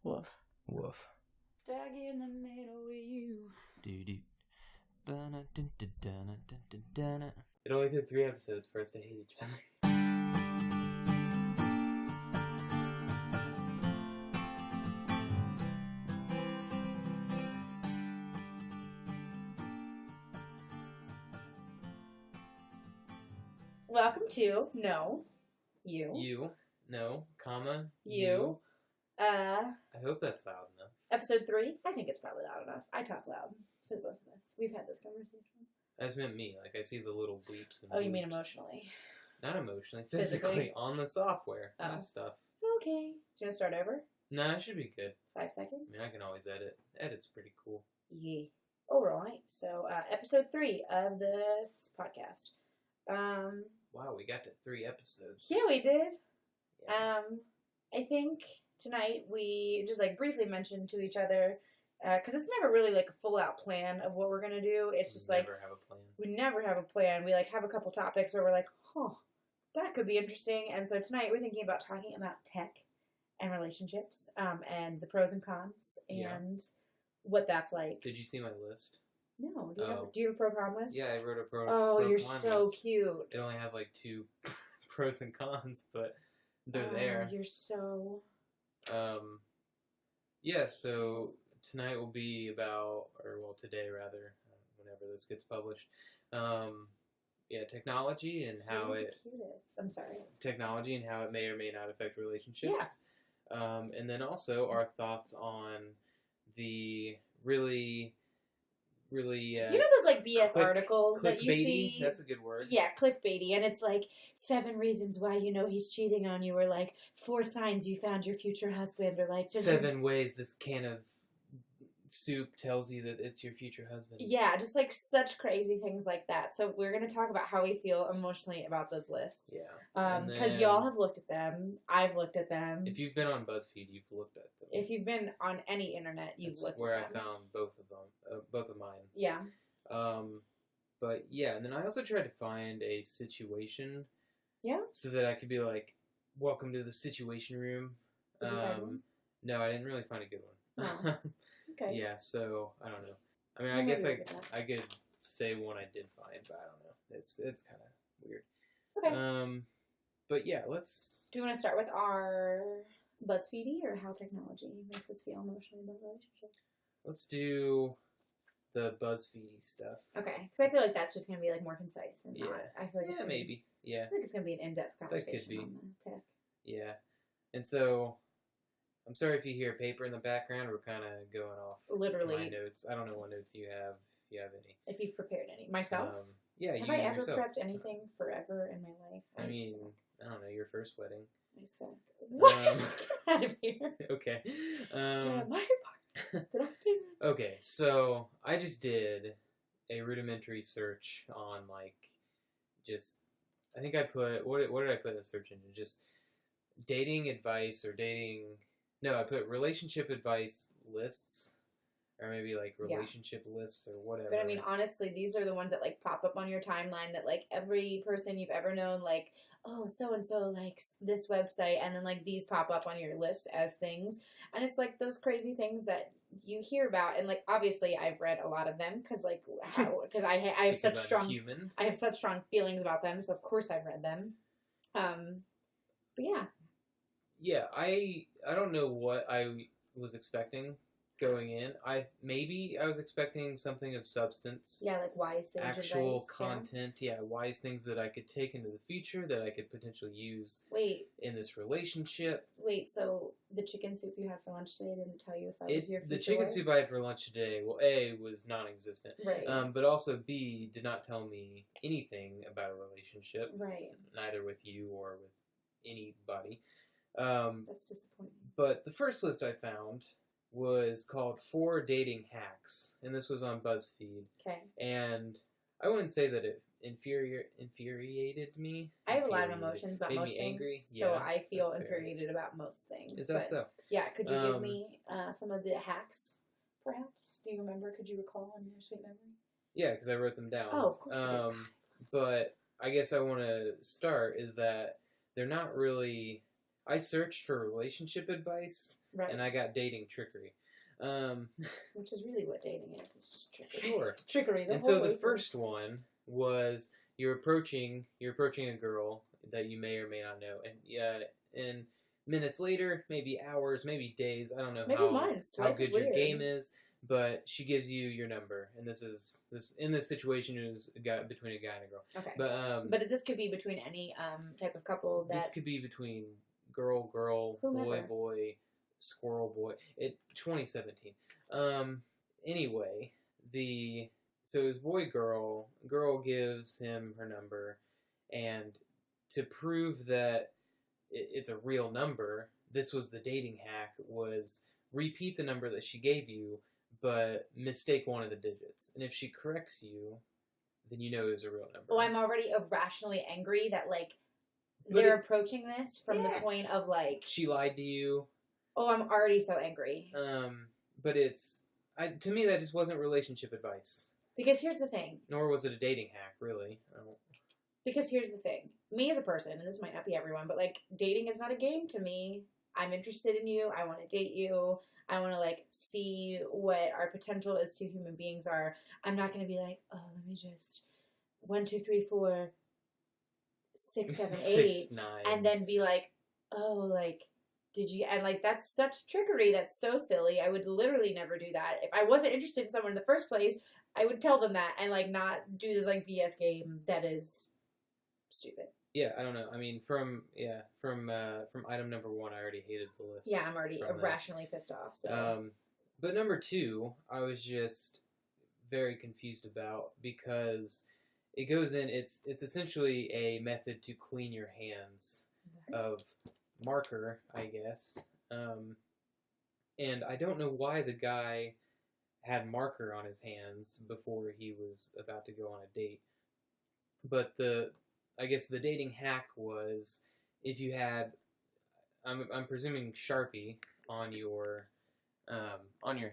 Woof. Woof. Stuck in the middle with you. Doo-doo. It only took 3 episodes for us to hate each other. Welcome to You. You. No. Comma. You. I hope that's loud enough. Episode 3. I think it's probably loud enough. I talk loud for the both of us. We've had this conversation. I just meant me. Like, I see the little bleeps and Oh, you mean bloops. emotionally? Not emotionally. Physically. On the software. That stuff. Okay. Do you want to start over? No, it should be good. 5 seconds? I mean, I can always edit. Edit's pretty cool. Yeah. Alright. So, episode 3 of this podcast. Wow, we got to 3 episodes. Yeah, we did. Yeah. I think tonight we just briefly mentioned to each other, because it's never really a full out plan of what we're gonna do. It's just we never have a plan. We never have a plan. We have a couple topics where we're like, that could be interesting. And so tonight we're thinking about talking about tech and relationships, and the pros and cons and what that's like. Did you see my list? No. Do you have a pro con list? Yeah, I wrote a pro. Oh, you're so cute. It only has 2 pros and cons, but they're there. You're so. Yeah. So tonight will be about, today rather, whenever this gets published. Technology and how I'm sorry. Technology and how it may or may not affect relationships. Yeah. And then also our thoughts on the really. You know those BS articles that you see? That's a good word. Yeah, clickbaity, and it's 7 reasons why you know he's cheating on you, or 4 signs you found your future husband, or 7 ways this can of soup tells you that it's your future husband. Yeah, just such crazy things like that. So we're going to talk about how we feel emotionally about those lists. Yeah. Because y'all have looked at them. I've looked at them. If you've been on Buzzfeed, you've looked at them. If you've been on any internet, you've looked at them. Where I found both of them, both of mine. Yeah. But yeah, and then I also tried to find a situation. Yeah. So that I could be welcome to the situation room. Did you find one? No, I didn't really find a good one. Oh. Okay. Yeah, so I don't know. I mean, I guess I could say one I did find, but I don't know. It's kind of weird. Okay. But yeah, let's. Do you want to start with our BuzzFeedy or how technology makes us feel emotionally about relationships? Let's do the BuzzFeedy stuff. Okay, because I feel like that's just going to be more concise and not. I feel like it's maybe. Yeah. I think it's going to be an in-depth conversation that could be. On the tech. Yeah, and so. I'm sorry if you hear paper in the background. We're kind of going off literally my notes. I don't know what notes you have, if you have any. If you've prepared any. Myself? Yeah, have you I ever yourself. prepped anything forever in my life? I mean, I don't know, your first wedding. I suck. What? Get out of here. Okay. My part. Did I do that? Okay, so I just did a rudimentary search on, I think I put, what did I put in the search engine? Just dating advice or dating... No, I put relationship advice lists, or maybe relationship lists or whatever. But I mean, honestly, these are the ones that pop up on your timeline that every person you've ever known, oh, so-and-so likes this website, and then these pop up on your list as things. And it's those crazy things that you hear about, and obviously I've read a lot of them, because I have such strong feelings about them, so of course I've read them. But yeah. Yeah, I don't know what I was expecting going in. I was expecting something of substance. Yeah, wise sage actual advice, content. Yeah, wise things that I could take into the future that I could potentially use. In this relationship. Wait, so the chicken soup you had for lunch today didn't tell you if I was your future The chicken soup I had for lunch today, well, A, was non-existent. Right. But also B, did not tell me anything about a relationship. Right. Neither with you or with anybody. That's disappointing. But the first list I found was called 4 Dating Hacks, and this was on BuzzFeed. Okay. And I wouldn't say that it infuriated me. I have a lot of emotions about most things, angry. So I feel infuriated about most things. Is that so? Yeah, could you give me some of the hacks, perhaps? Do you remember? Could you recall in your sweet memory? Yeah, because I wrote them down. Oh, of course you did. But I guess I want to start is that they're not really... I searched for relationship advice, Right. and I got dating trickery. Which is really what dating is. It's just trickery. Sure. Trickery. And so the first one was you're approaching a girl that you may or may not know, and minutes later, maybe hours, maybe days, I don't know maybe months. how good your game is, but she gives you your number, and this in this situation it was between a guy and a girl. Okay. But this could be between any type of couple. This could be between girl, whomever. boy, squirrel boy. 2017. Anyway, so it was boy, girl. Girl gives him her number, and to prove that it's a real number, this was the dating hack, was repeat the number that she gave you, but mistake one of the digits. And if she corrects you, then you know it was a real number. Oh, I'm already irrationally angry that, like, they're approaching this from the point of, like... She lied to you. Oh, I'm already so angry. But to me, that just wasn't relationship advice. Because here's the thing. Nor was it a dating hack, really. Because here's the thing. Me as a person, and this might not be everyone, but, like, dating is not a game to me. I'm interested in you. I want to date you. I want to, like, see what our potential as two human beings are. I'm not going to be like, oh, let me just 1, 2, 3, 4, 6, 7, 8. 6, 9. And then be like, oh, like, did you... And, like, that's such trickery. That's so silly. I would literally never do that. If I wasn't interested in someone in the first place, I would tell them that and, like, not do this, like, BS game that is stupid. Yeah, I don't know. I mean, from item number 1, I already hated the list. Yeah, I'm already irrationally pissed off. So. But number 2, I was just very confused about, because it goes in. It's essentially a method to clean your hands of marker, I guess. And I don't know why the guy had marker on his hands before he was about to go on a date. But I guess the dating hack was, if you had, I'm presuming Sharpie on your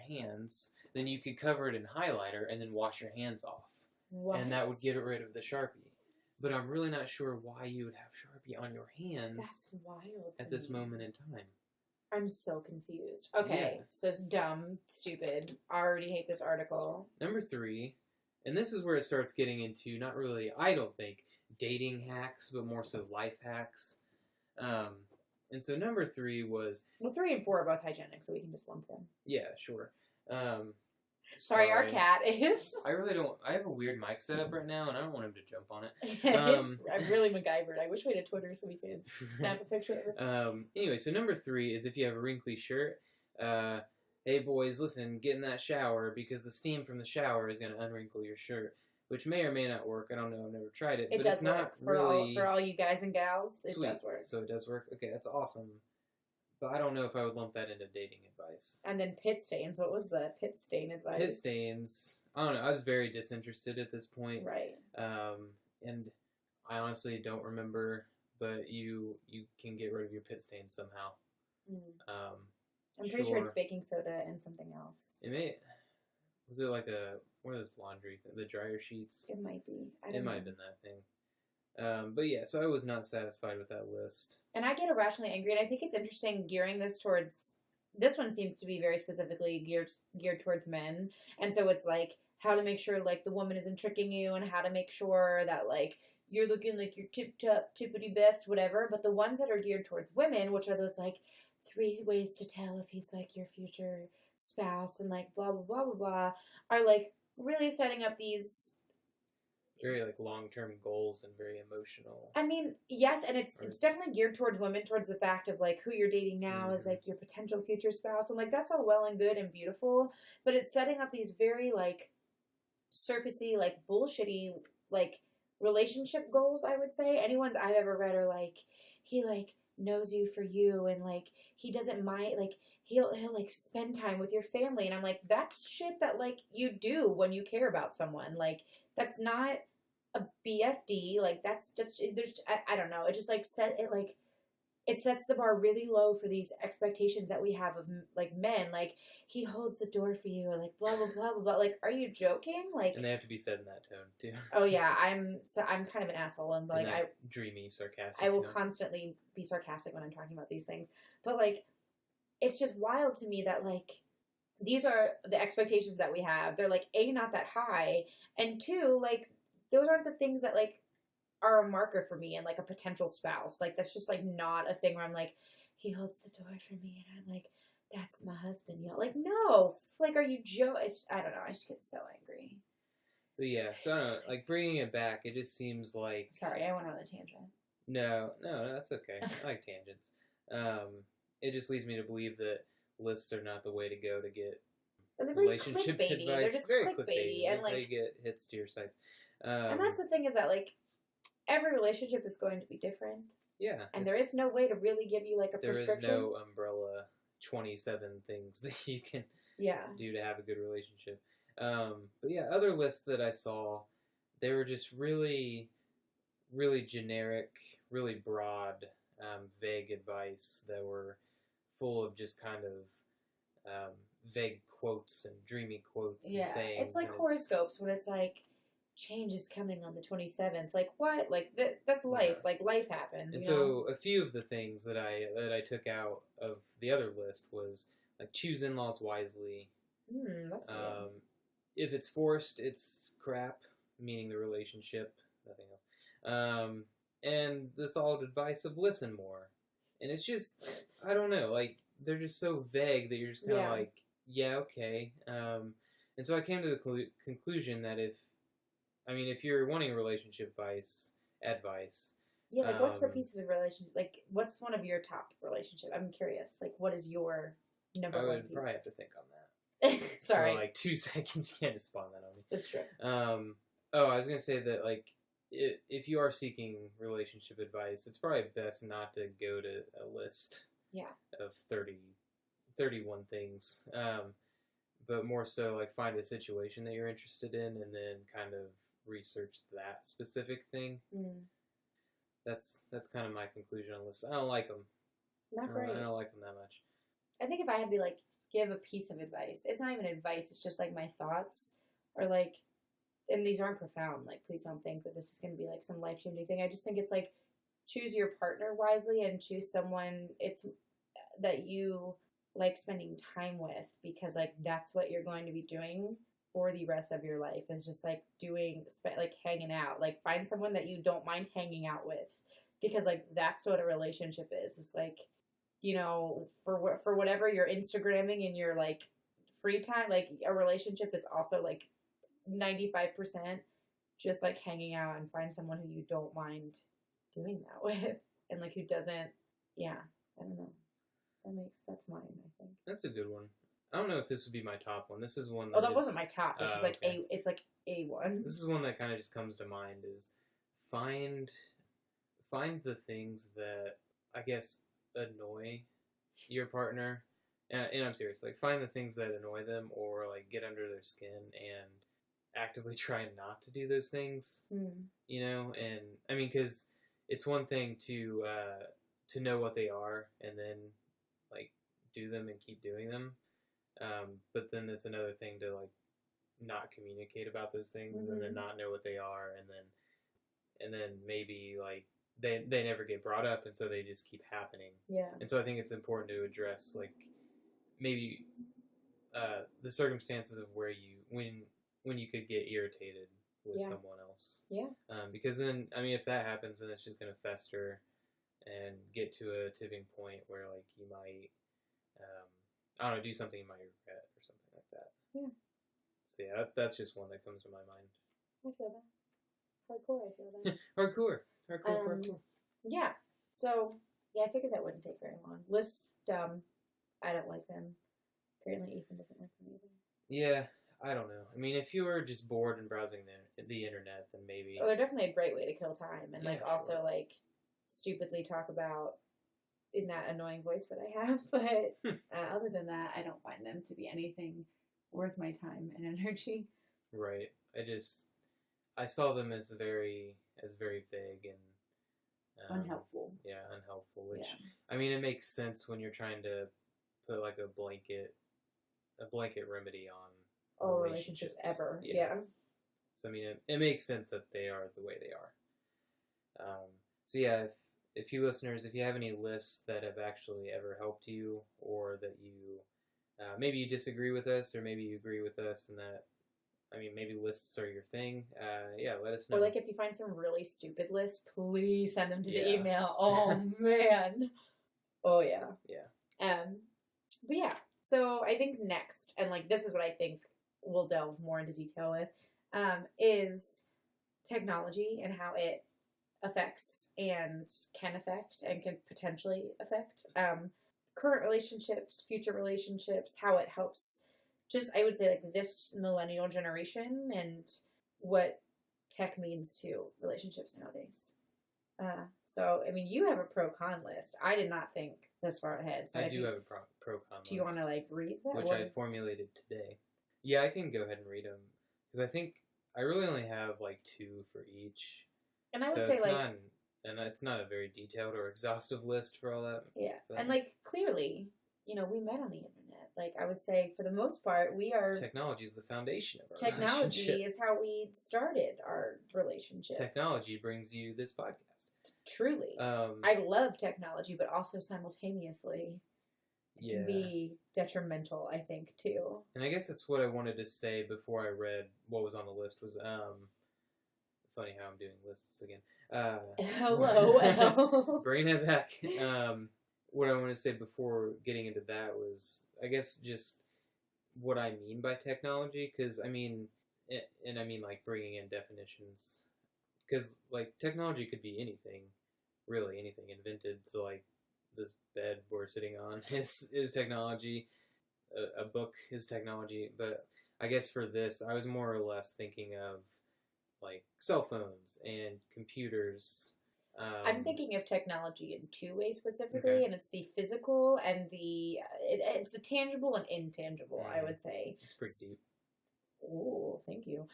hands, then you could cover it in highlighter and then wash your hands off. What? And that would get rid of the Sharpie. But I'm really not sure why you would have Sharpie on your hands. That's wild at this moment in time. I'm so confused. Okay, yeah. So it's dumb, stupid. I already hate this article. Number 3, and this is where it starts getting into, not really, I don't think, dating hacks, but more so life hacks. And so number 3 was... Well, 3 and 4 are both hygienic, so we can just lump them. Yeah, sure. Sorry, our cat is... I really don't... I have a weird mic setup right now, and I don't want him to jump on it. I'm really MacGyvered. I wish we had a Twitter so we could snap a picture of it. Anyway, so number 3 is if you have a wrinkly shirt, hey boys, listen, get in that shower, because the steam from the shower is going to unwrinkle your shirt. Which may or may not work. I don't know. I've never tried it. It but does it's not work. For all you guys and gals, it sweet. Does work. So it does work? Okay, that's awesome. But I don't know if I would lump that into dating advice. And then pit stains. What was the pit stain advice? Pit stains. I don't know. I was very disinterested at this point. Right. And I honestly don't remember, but you can get rid of your pit stains somehow. I'm pretty sure it's baking soda and something else. Was it like one of those laundry the dryer sheets? It might be. It might have been that thing. But yeah, so I was not satisfied with that list. And I get irrationally angry, and I think it's interesting gearing this towards... This one seems to be very specifically geared towards men. And so it's like how to make sure, like, the woman isn't tricking you, and how to make sure that, like, you're looking like you're tip-top, tippity best, whatever. But the ones that are geared towards women, which are those, like, 3 ways to tell if he's, like, your future spouse and, like, blah, blah, blah, blah, blah, are, like, really setting up these... Very, like, long-term goals and very emotional. I mean, yes, and it's definitely geared towards women, towards the fact of, like, who you're dating now is, like, your potential future spouse. And, like, that's all well and good and beautiful. But it's setting up these very, like, surfacey, like, bullshitty, like, relationship goals, I would say. Any ones I've ever read are, like, he, like, knows you for you, and, like, he doesn't mind, like, he'll like, spend time with your family. And I'm like, that's shit that, like, you do when you care about someone. Like, that's not a BFD, like, that's just, there's, I don't know, it just, like, it sets the bar really low for these expectations that we have of, like, men, like, he holds the door for you, or, like, blah, blah, blah, blah, blah, like, are you joking? Like, and they have to be said in that tone, too. Oh, yeah, I'm kind of an asshole, and, like, dreamy, sarcastic I will constantly be sarcastic when I'm talking about these things, but, like, it's just wild to me that, like, these are the expectations that we have. They're, like, A, not that high, and 2, like, those aren't the things that, like, are a marker for me and, like, a potential spouse. Like, that's just, like, not a thing where I'm like, he holds the door for me, and I'm like, that's my husband, you know? Like, no. Like, are you I don't know. I just get so angry. But yeah, so I don't know, like, bringing it back, it just seems like... Sorry, I went on a tangent. No, that's okay. I like tangents. It just leads me to believe that lists are not the way to go to get relationship advice. They're just very clickbaity. And, that's like, how you get hits to your sites. And that's the thing, is that, like, every relationship is going to be different. Yeah. And there is no way to really give you, like, a prescription. There is no umbrella 27 things that you can do to have a good relationship. But yeah, other lists that I saw, they were just really, really generic, really broad, vague advice that were full of just kind of vague quotes and dreamy quotes and sayings. It's like horoscopes when it's like, change is coming on the 27th. Like, what? Like, that's life. Yeah. Like, life happens. And so a few of the things that I took out of the other list was, like, choose in-laws wisely. That's good. If it's forced, it's crap, meaning the relationship, nothing else. And the solid advice of listen more. And it's just, I don't know, like, they're just so vague that you're just kind of like, yeah, okay. And so I came to the conclusion that if you're wanting a relationship advice. Yeah, like, what's the piece of a relationship? Like, what's one of your top relationship? I'm curious. Like, what is your number one piece? I would probably have to think on that. Sorry. For like 2 seconds, you can't just spawn that on me. That's true. I was going to say that, like, if you are seeking relationship advice, it's probably best not to go to a list of 31 things. But more so, like, find a situation that you're interested in and then kind of research that specific thing. That's kind of my conclusion on lists. I don't like them. Not great. I don't like them that much. I think if I had to, like, give a piece of advice, it's not even advice, it's just, like, my thoughts, or, like, and these aren't profound, like, please don't think that this is going to be, like, some life-changing thing. I just think it's, like, choose your partner wisely and choose someone that you like spending time with, because, like, that's what you're going to be doing for the rest of your life, is just, like, hanging out. Like, find someone that you don't mind hanging out with, because, like, that's what a relationship is. It's, like, you know, for whatever you're Instagramming in your, like, free time, like, a relationship is also, like, 95% just, like, hanging out, and find someone who you don't mind doing that with, and, like, who doesn't, I don't know. That's mine, I think. That's a good one. I don't know if this would be my top one. This is one that wasn't my top. It's just, like, okay. It's, like, a one. This is one that kind of just comes to mind, is find the things that, I guess, annoy your partner. And I'm serious. Like, find the things that annoy them or, like, get under their skin and actively try not to do those things. You know? And, I mean, because it's one thing to know what they are and then, like, do them and keep doing them. But then it's another thing to, like, not communicate about those things and then not know what they are, and then maybe, like, they never get brought up, and so they just keep happening. Yeah. And so I think it's important to address, like, maybe the circumstances of where when you could get irritated with someone else. Yeah. Because then, I mean, if that happens, then it's just going to fester and get to a tipping point where, like, you might, I don't know, do something you might regret or something like that. Yeah. So yeah, that's just one that comes to my mind. I feel that. Hardcore, I feel that. Hardcore. Yeah. So, yeah, I figured that wouldn't take very long. Lists, dumb. I don't like them. Apparently Ethan doesn't like them either. Yeah, I don't know. I mean, if you were just bored and browsing the internet, then maybe... Oh, they're definitely a great way to kill time. And, like, also, like, stupidly talk about in that annoying voice that I have. But other than that, I don't find them to be anything worth my time and energy. Right. I saw them as very vague and unhelpful. Yeah, unhelpful. Which I mean, it makes sense when you're trying to put, like, a blanket remedy on all relationships ever. Yeah. So I mean, it makes sense that they are the way they are. So yeah, if you listeners, if you have any lists that have actually ever helped you, or that you maybe you disagree with us, or maybe you agree with us, and that maybe lists are your thing. Yeah, let us know. Or like if you find some really stupid lists, please send them to the Yeah. email. Oh man. Oh yeah. Yeah. But yeah. So I think next, and like this is what I think we'll delve more into detail with, is technology and how it affects and can affect and can potentially affect current relationships, future relationships, how it helps just, I would say, like this millennial generation and what tech means to relationships nowadays. So, I mean, you have a pro-con list. I did not think this far ahead. So I do have a pro-con list. Do you want to, like, read that? Which I formulated today. Yeah, I can go ahead and read them. Because I think I really only have, like, 2 for each. And I would say, like... And it's not a very detailed or exhaustive list for all that. Yeah. But, and, like, clearly, you know, we met on the internet. Like, I would say, for the most part, we are... Technology is the foundation of our Technology relationship. is how we started our relationship. Technology brings you this podcast. Truly. I love technology, but also simultaneously can be detrimental, I think, too. And I guess that's what I wanted to say before I read what was on the list was, funny how I'm doing lists again. Hello. Bringing it back. What I want to say before getting into that was, I guess, just what I mean by technology, because, I mean like bringing in definitions, because, like, technology could be anything, really anything invented, so, like, this bed we're sitting on is technology, a book is technology, but I guess for this, I was more or less thinking of, like, cell phones and computers. I'm thinking of technology in 2 ways specifically, and it's the physical and it's the tangible and intangible, I would say. It's pretty deep. Oh, thank you.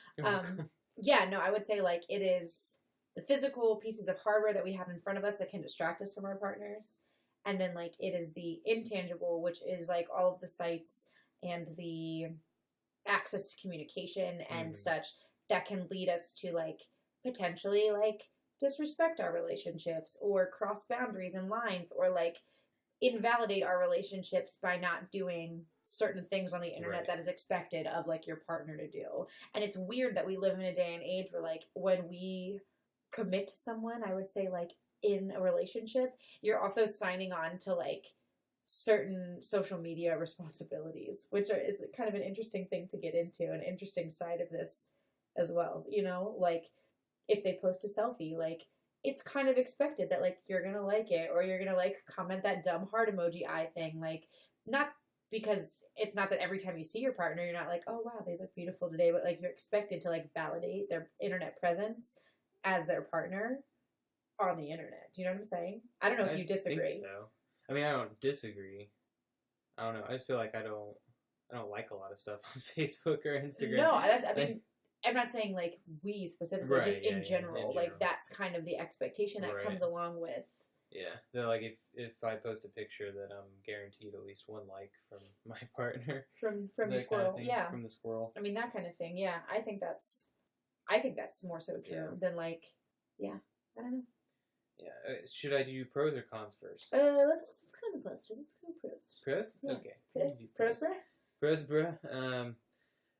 Yeah, no, I would say, like, it is the physical pieces of hardware that we have in front of us that can distract us from our partners. And then, like, it is the intangible, which is, like, all of the sites and the access to communication and such that can lead us to, like, potentially, like, disrespect our relationships or cross boundaries and lines or, like, invalidate our relationships by not doing certain things on the internet that is expected of, like, your partner to do. And it's weird that we live in a day and age where, like, when we commit to someone, I would say, like, in a relationship, you're also signing on to, like, certain social media responsibilities, which is kind of an interesting thing to get into, an interesting side of this as well, you know? Like, if they post a selfie, like, it's kind of expected that, like, you're gonna like it, or you're gonna, like, comment that dumb heart emoji eye thing, like, not because it's not that every time you see your partner, you're not like, oh, wow, they look beautiful today, but, like, you're expected to, like, validate their internet presence as their partner on the internet. Do you know what I'm saying? I don't know if you disagree. I think so. I mean, I don't disagree. I don't know. I just feel like I don't like a lot of stuff on Facebook or Instagram. No, I mean, I'm not saying, like, we specifically, just in general. Like, that's kind of the expectation that comes along with... Yeah. They're like, if I post a picture that I'm guaranteed at least 1 like from my partner. From the squirrel, kind of yeah. From the squirrel. I mean, that kind of thing, yeah. I think that's more so true than, like, I don't know. Yeah. Should I do pros or cons first? Let's go to pros. Let's go pros. Pros? Yeah. Okay. Pros, bruh? Pros, bruh.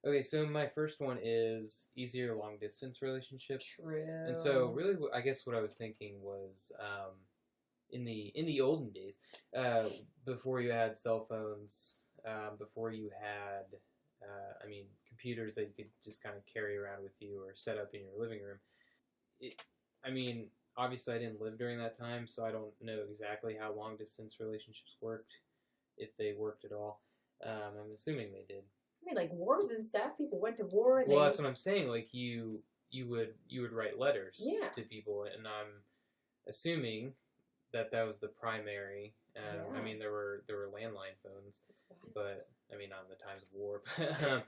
Okay, so my first one is easier long-distance relationships. True. And so, really, I guess what I was thinking was, in the olden days, before you had cell phones, before you had, computers that you could just kind of carry around with you or set up in your living room. Obviously, I didn't live during that time, so I don't know exactly how long-distance relationships worked, if they worked at all. I'm assuming they did. I mean, like, wars and stuff. People went to war. And that's what I'm saying. Like, you would write letters to people, and I'm assuming that was the primary. I mean, there were landline phones, but I mean, not in the times of war. But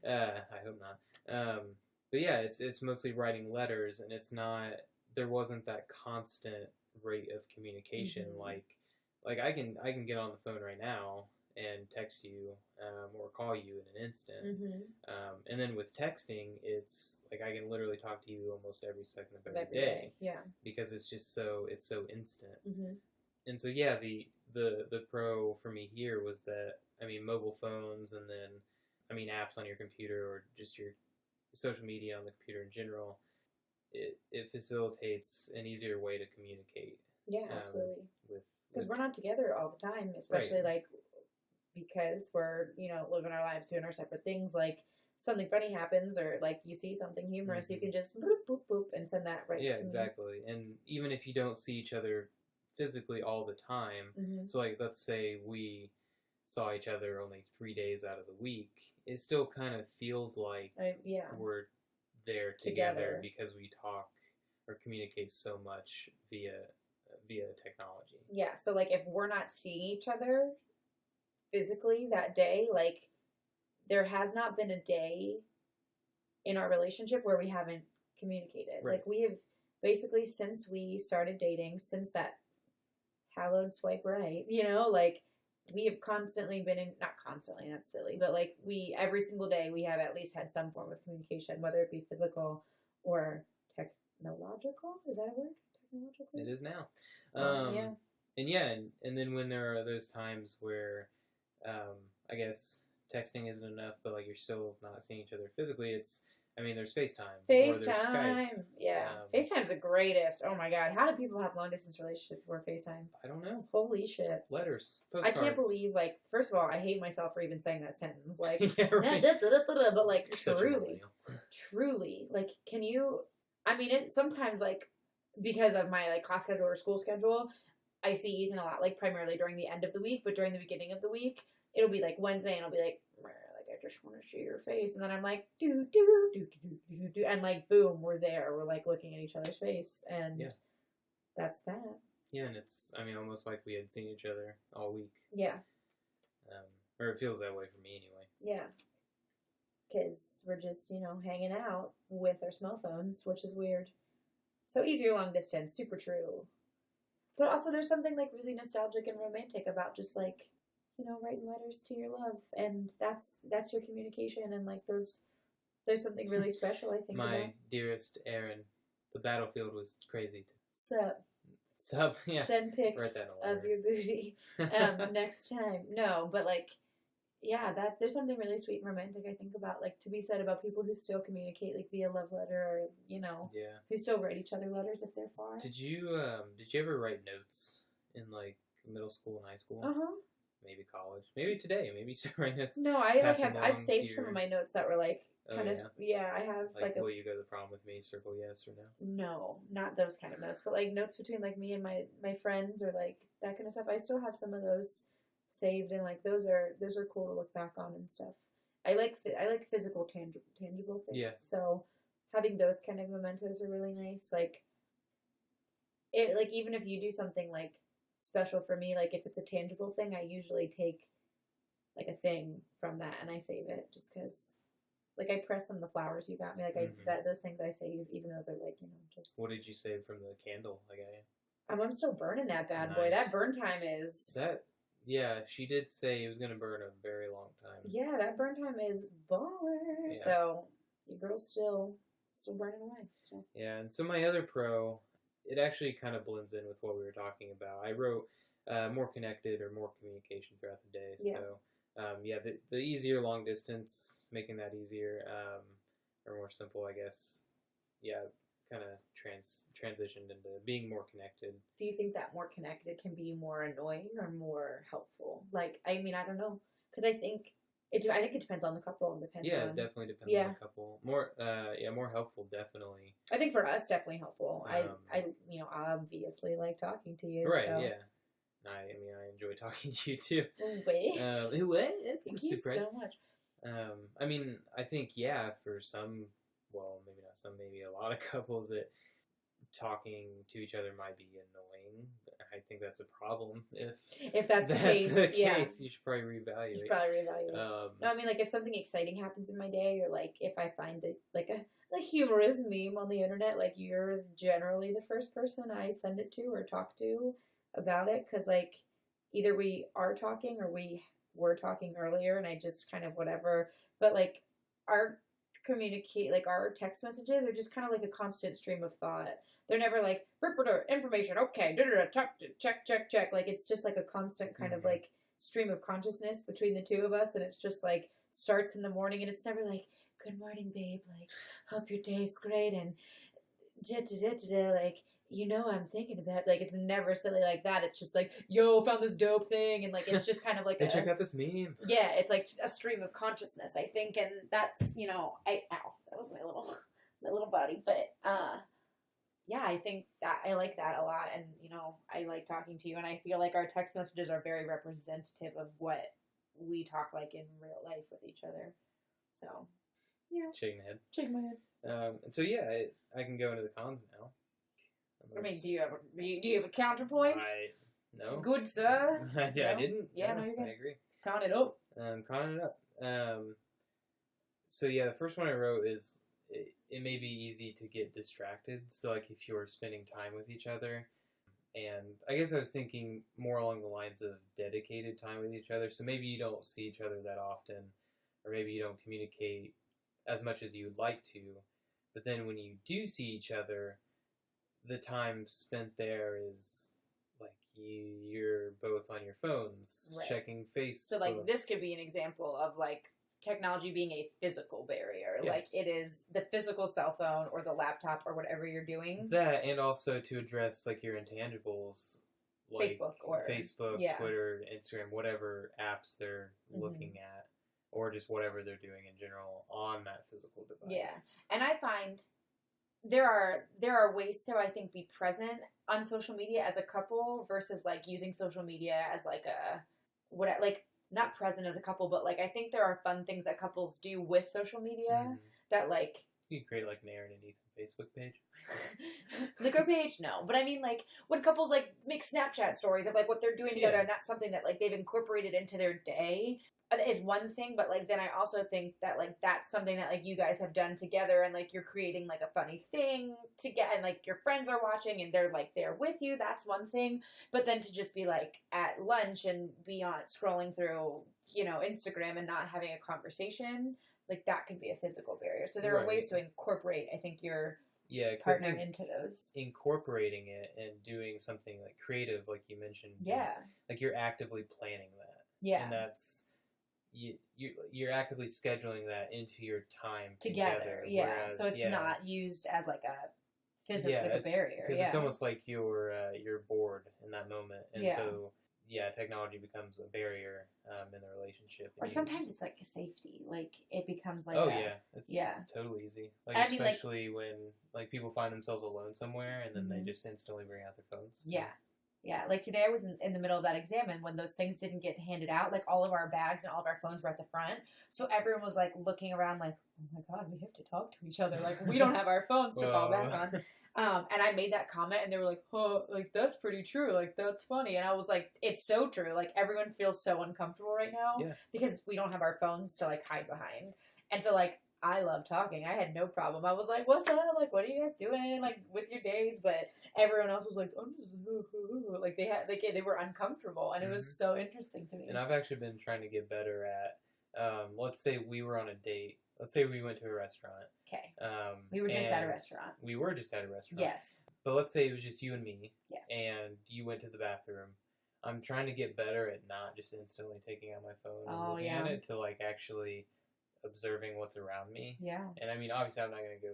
I hope not. But yeah, it's mostly writing letters, and it's not. There wasn't that constant rate of communication. Like I can get on the phone right now and text you or call you in an instant. Mm-hmm. And then with texting, it's like I can literally talk to you almost every second of every day. Yeah. Because it's just so instant. Mm-hmm. And so yeah, the pro for me here was that, I mean, mobile phones, and then, I mean, apps on your computer or just your social media on the computer in general, it facilitates an easier way to communicate. Yeah, absolutely. Because we're not together all the time, especially like because we're living our lives doing our separate things. Like something funny happens, or like you see something humorous, you can just boop boop boop and send that right. Yeah, to exactly. me. And even if you don't see each other physically all the time, so like let's say we saw each other only 3 days out of the week, it still kind of feels like we're there together because we talk or communicate so much via technology. Yeah, so like if we're not seeing each other physically that day, like there has not been a day in our relationship where we haven't communicated. Right. Like we have basically, since we started dating, since that hallowed swipe right, like we have constantly been in, not constantly, that's silly, but like every single day we have at least had some form of communication, whether it be physical or technological. Is that a word? Technological? It is now. Yeah. And then when there are those times where, I guess texting isn't enough, but like you're still not seeing each other physically, there's FaceTime. Or there's Skype. Yeah. FaceTime's the greatest. Oh my God. How do people have long distance relationships before FaceTime? I don't know. Holy shit. Letters. Postcards. I can't believe, like, first of all, I hate myself for even saying that sentence. Like, yeah, right. But like, You're truly, like, can you, it sometimes, like, because of my, like, class schedule or school schedule, I see Ethan a lot, like, primarily during the end of the week, but during the beginning of the week, it'll be, like, Wednesday, and I'll be like, I just want to see your face, and then I'm like, do, and, like, boom, we're there, we're, like, looking at each other's face, and that's that. Yeah, and it's, almost like we had seen each other all week. Yeah. Or it feels that way for me, anyway. Yeah. Because we're just, hanging out with our small phones, which is weird. So easier long distance, super true. But also there's something, like, really nostalgic and romantic about just, like, writing letters to your love. And that's your communication. And, like, there's something really special, I think, My dearest Aaron, the battlefield was crazy. Sup, yeah. Send pics of your booty next time. No, but, like, yeah, there's something really sweet and romantic, I think, about, like, to be said about people who still communicate, like, via love letter, or, who still write each other letters if they're far. Did you ever write notes in, like, middle school and high school? Uh-huh. Maybe college. Maybe today. Maybe you still write notes. No, I've saved some of my notes that were, like, kind of, I have, like will you go to the prom with me, circle yes or no? No, not those kind of notes, but, like, notes between, like, me and my friends, or, like, that kind of stuff. I still have some of those saved, and, like, those are cool to look back on and stuff. I like physical tangible things. Yeah. So having those kind of mementos are really nice. Like, it, like, even if you do something, like, special for me, like, if it's a tangible thing, I usually take, like, a thing from that and I save it, just because, like, I press on the flowers you got me, like, those things I save, even though they're, like, just. What did you save from the candle I got you? I'm still burning that bad boy. That burn time is. Yeah, she did say it was going to burn a very long time. Yeah, that burn time is baller. Yeah. So your girl's still burning away. So. Yeah, and so my other pro, it actually kind of blends in with what we were talking about. I wrote more connected, or more communication throughout the day. Yeah. So, the easier long distance, making that easier, or more simple, I guess. Yeah, kind of transitioned into being more connected. Do you think that more connected can be more annoying or more helpful? Like, I don't know, because I think it depends on the couple and depends. Yeah, it definitely depends on the couple. More helpful, definitely. I think for us, definitely helpful. I obviously like talking to you. Right. So. Yeah. I enjoy talking to you too. Wait. What? Thank you so much. I think for some. Well, maybe not some, maybe a lot of couples, that talking to each other might be annoying. I think that's a problem. If that's the case, you should probably reevaluate. No, like, if something exciting happens in my day, or, like, if I find it, like, a humorous meme on the internet, like, you're generally the first person I send it to or talk to about it, because, like, either we are talking or we were talking earlier, and I just kind of whatever. But like our our text messages are just kind of like a constant stream of thought. They're never like information. Okay, check. Like it's just like a constant kind of like stream of consciousness between the two of us, and it's just like starts in the morning, and it's never like, good morning, babe. Like, hope your day's great, and like, I'm thinking about, like, it's never silly like that. It's just like, yo, found this dope thing, and like it's just kind of like hey, check out this meme. Yeah, it's like a stream of consciousness, I think, and that's that was my little body, but yeah, I think that I like that a lot, and I like talking to you, and I feel like our text messages are very representative of what we talk like in real life with each other. So yeah, shaking my head. And so yeah, I can go into the cons now. I mean, do you have a counterpoint? No. Good, sir. I didn't. Yeah, no, you're good. I agree. Count it up. Counting it up. So yeah, the first one I wrote is it may be easy to get distracted. So like if you're spending time with each other, and I guess I was thinking more along the lines of dedicated time with each other. So maybe you don't see each other that often, or maybe you don't communicate as much as you would like to. But then when you do see each other, the time spent there is like you're both on your phones, right, checking Facebook. So like this could be an example of like technology being a physical barrier. Yeah. Like it is the physical cell phone or the laptop or whatever you're doing. That, and also to address like your intangibles, like Facebook, yeah, Twitter, Instagram, whatever apps they're looking at, or just whatever they're doing in general on that physical device. Yeah, and I find there are ways to, I think, be present on social media as a couple versus like using social media as like not present as a couple, but like I think there are fun things that couples do with social media that like you create like an Aaron and Ethan Facebook page. The group page, no, but I mean like when couples like make Snapchat stories of like what they're doing together, and that's something that like they've incorporated into their day. Is one thing, but like then I also think that like that's something that like you guys have done together, and like you're creating like a funny thing together, and like your friends are watching and they're like there with you. That's one thing, but then to just be like at lunch and be on scrolling through Instagram and not having a conversation, like that can be a physical barrier. So there are ways to incorporate, I think, your partner into those. Incorporating it and doing something like creative, like you mentioned, like you're actively planning that, and that's. You're actively scheduling that into your time together. Yeah, whereas, so it's not used as like a physical like a barrier. Because it's almost like you're bored in that moment, and so technology becomes a barrier in the relationship. Or sometimes it's like a safety, like it becomes like it's totally easy. Like especially when like people find themselves alone somewhere, and then they just instantly bring out their phones. Yeah. Yeah, like today I was in the middle of that exam, and when those things didn't get handed out, like all of our bags and all of our phones were at the front. So everyone was like looking around like, oh my God, we have to talk to each other. Like we don't have our phones to fall back on. And I made that comment, and they were like, oh, like that's pretty true. Like that's funny. And I was like, it's so true. Like everyone feels so uncomfortable right now because we don't have our phones to like hide behind. And so like, I love talking. I had no problem. I was like, what's up? Like, what are you guys doing? Like, with your days? But everyone else was like, I'm just, like, they were uncomfortable. And it was so interesting to me. And I've actually been trying to get better at, let's say we were on a date. Let's say we went to a restaurant. Okay. We were just at a restaurant. We were just at a restaurant. Yes. But let's say it was just you and me. Yes. And you went to the bathroom. I'm trying to get better at not just instantly taking out my phone and looking at it, to, like, actually observing what's around me. Yeah. And I mean, obviously I'm not going to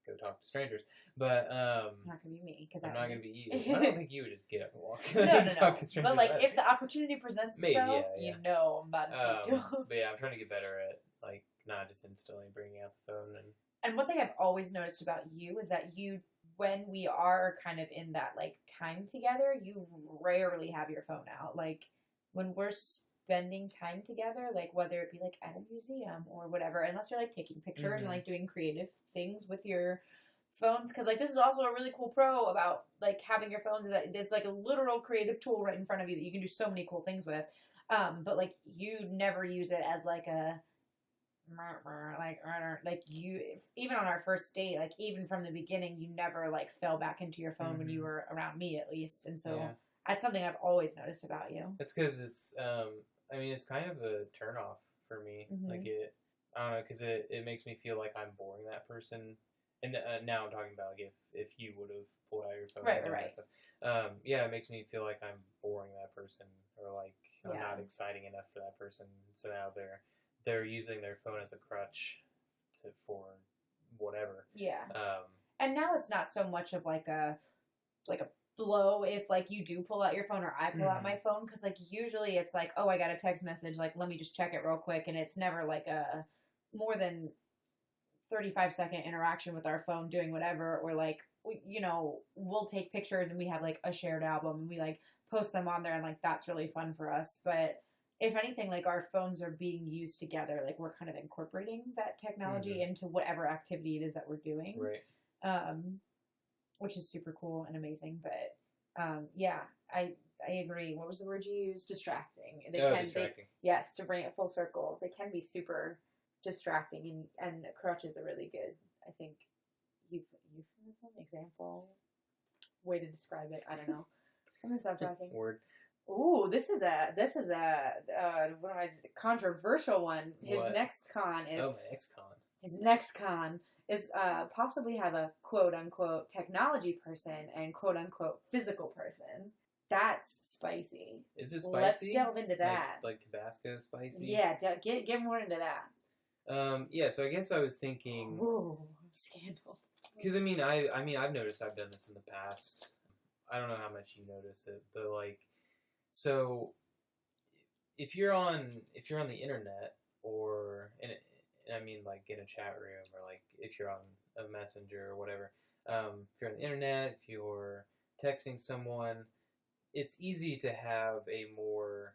go talk to strangers, but it's not going to be me, because I'm not going to be you. I don't think you would just get up and walk. No. Talk to strangers. But like if the opportunity presents itself, I'm about to speak to them. But yeah, I'm trying to get better at like not just instantly bringing out the phone. And one thing I've always noticed about you is that you, when we are kind of in that like time together, you rarely have your phone out. Like when we're spending time together, like whether it be like at a museum or whatever, unless you're like taking pictures and like doing creative things with your phones, because like this is also a really cool pro about like having your phones, is that it's like a literal creative tool right in front of you that you can do so many cool things with, but like you never use it as like a like you, even on our first date, like even from the beginning, you never like fell back into your phone when you were around me, at least. And so that's something I've always noticed about you. It's because it's I mean, it's kind of a turnoff for me. Like I don't know, because it makes me feel like I'm boring that person. And now I'm talking about like if you would have pulled out your phone and done that stuff. Yeah, it makes me feel like I'm boring that person, or like I'm not exciting enough for that person. So now they're using their phone as a crutch for whatever. Yeah. And now it's not so much of like a blow if like you do pull out your phone or I pull out my phone, because like usually it's like, oh, I got a text message, like let me just check it real quick, and it's never like a more than 35-second interaction with our phone doing whatever, or like we'll take pictures and we have like a shared album and we like post them on there, and like that's really fun for us. But if anything, like our phones are being used together, like we're kind of incorporating that technology into whatever activity it is that we're doing, right? Which is super cool and amazing. But yeah, I agree. What was the word you used? Distracting. Distracting. Yes, to bring it full circle, they can be super distracting, and a crutch is a really good, I think, euphemism, example, way to describe it. I don't know. I'm gonna stop talking. Word. Ooh, this is a controversial one. His next con is possibly have a quote unquote technology person and quote unquote physical person. That's spicy. Is it spicy? Let's delve into that. Like Tabasco spicy? Yeah, get more into that. Yeah. So I guess I was thinking. Ooh, scandal. Because I mean I've noticed I've done this in the past. I don't know how much you notice it, but like, so if you're on the internet, or I mean like in a chat room, or like if you're on a messenger or whatever, if you're on the internet, if you're texting someone, it's easy to have a more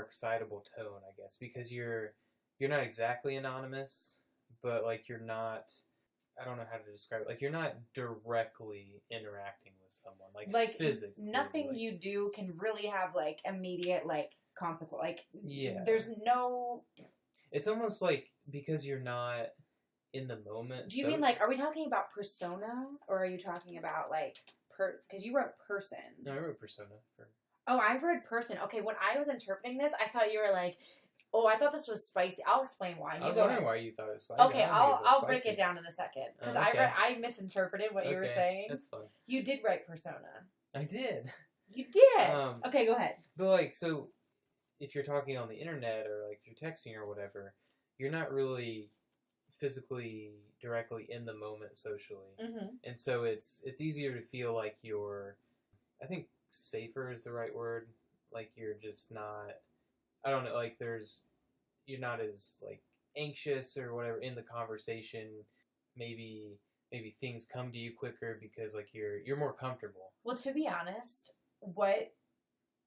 excitable tone, I guess, because you're not exactly anonymous, but like you're not. I don't know how to describe it. Like, you're not directly interacting with someone, like physically. Nothing like, you do can really have like immediate like consequence. Like, yeah, there's no. It's almost like because you're not in the moment. Do you mean like? Are we talking about persona, or are you talking about like because you wrote person? No, I wrote persona. Oh, I've read person. Okay, when I was interpreting this, I thought you were like. Oh, I thought this was spicy. I'll explain why. I was wondering why you thought it was spicy. Okay, I'll break it down in a second, because I misinterpreted what you were saying. That's fine. You did write persona. I did. You did. Okay, go ahead. But like, so if you're talking on the internet or like through texting or whatever, you're not really physically directly in the moment socially, and so it's easier to feel like you're. I think safer is the right word. Like you're just not. I don't know, like you're not as like anxious or whatever in the conversation. Maybe things come to you quicker because like you're more comfortable. Well, to be honest, what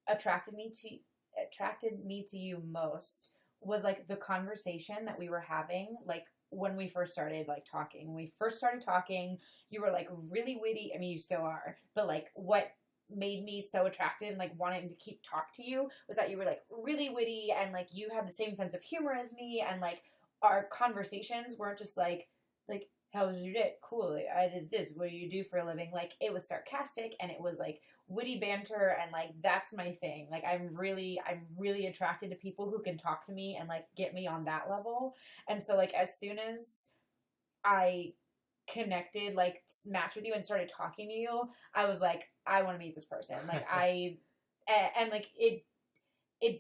attracted me to you most was like the conversation that we were having, like when we first started like talking. When we first started talking, you were like really witty. I mean, you still are, but like what made me so attracted and like wanting to keep talk to you was that you were like really witty, and like you had the same sense of humor as me, and like our conversations weren't just like how was your day? Cool, I did this. What do you do for a living? Like it was sarcastic, and it was like witty banter, and like that's my thing. Like I'm really attracted to people who can talk to me and like get me on that level. And so like as soon as I connected, like matched with you and started talking to you, I was like, I want to meet this person. Like and like it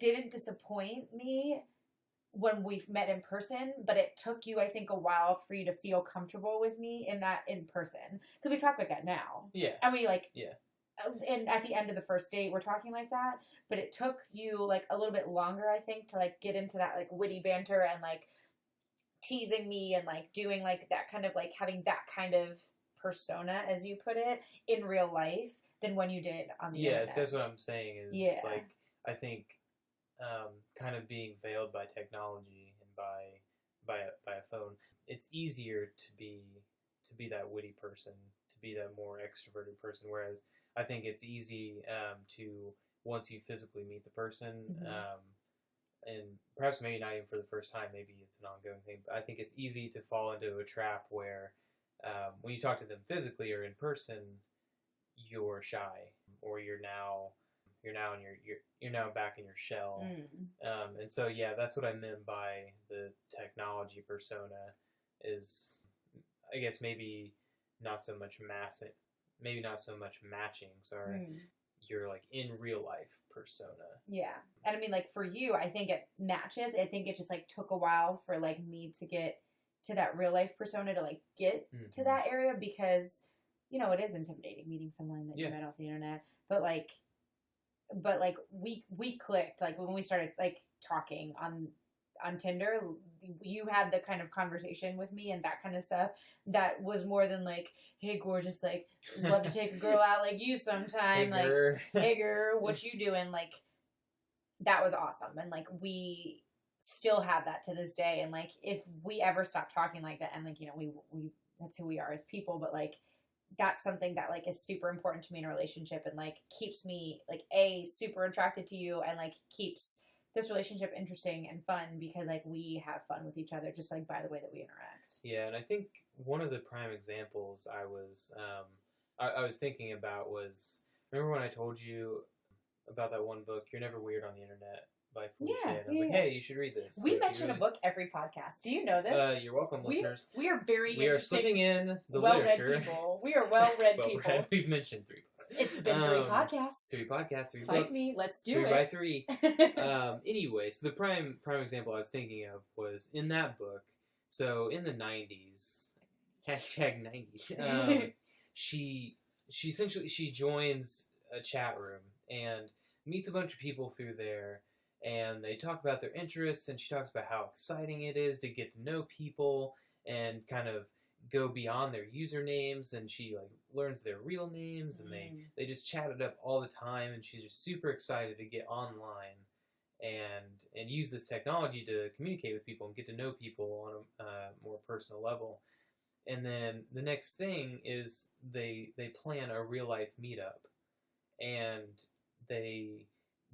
didn't disappoint me when we've met in person, but it took you, I think, a while for you to feel comfortable with me in person, because we talk like that now. Yeah. And we like and at the end of the first date we're talking like that, but it took you like a little bit longer, I think, to like get into that like witty banter and like teasing me and like doing like that kind of like having that kind of persona, as you put it, in real life than when you did on the internet. Yes, that's what I'm saying is like I think kind of being veiled by technology and by a phone, it's easier to be that witty person, to be that more extroverted person, whereas I think it's easy to, once you physically meet the person, and perhaps maybe not even for the first time, maybe it's an ongoing thing, but I think it's easy to fall into a trap where when you talk to them physically or in person, you're shy, or you're now you're now in you're now back in your shell. And so yeah, that's what I meant by the technology persona is, I guess maybe not so much matching. Sorry, your like in real life persona. Yeah, and I mean, like for you, I think it matches. I think it just like took a while for like me to get to that real life persona to like get to that area because you know it is intimidating meeting someone that you met off the internet, but like we clicked like when we started like talking on Tinder. You had the kind of conversation with me and that kind of stuff that was more than like, hey gorgeous, like love to take a girl out like you sometime, like hey girl, what you doing, like that was awesome. And like we still have that to this day, and like if we ever stop talking like that, and like you know we that's who we are as people, but like that's something that like is super important to me in a relationship and like keeps me like super attracted to you and like keeps this relationship interesting and fun because like we have fun with each other just like by the way that we interact. Yeah, and I think one of the prime examples I was thinking about was, remember when I told you about that one book, You're Never Weird on the Internet by Felicia? And I was like, hey, you should read this. We mention a book every podcast. Do you know this? You're welcome, listeners. We are very We are slipping in the well-read literature. People. We are well-read people. We've mentioned 3 books. It's been 3 podcasts. 3 podcasts, 3 Fight books. me. Let's do 3 it. 3 by 3. Anyway, so the prime example I was thinking of was in that book. So in the 90s, hashtag 90s, she essentially joins a chat room and meets a bunch of people through there. And they talk about their interests, and she talks about how exciting it is to get to know people and kind of go beyond their usernames, and she like learns their real names, and they just chat it up all the time, and she's just super excited to get online and use this technology to communicate with people and get to know people on a more personal level. And then the next thing is they plan a real life meetup, and they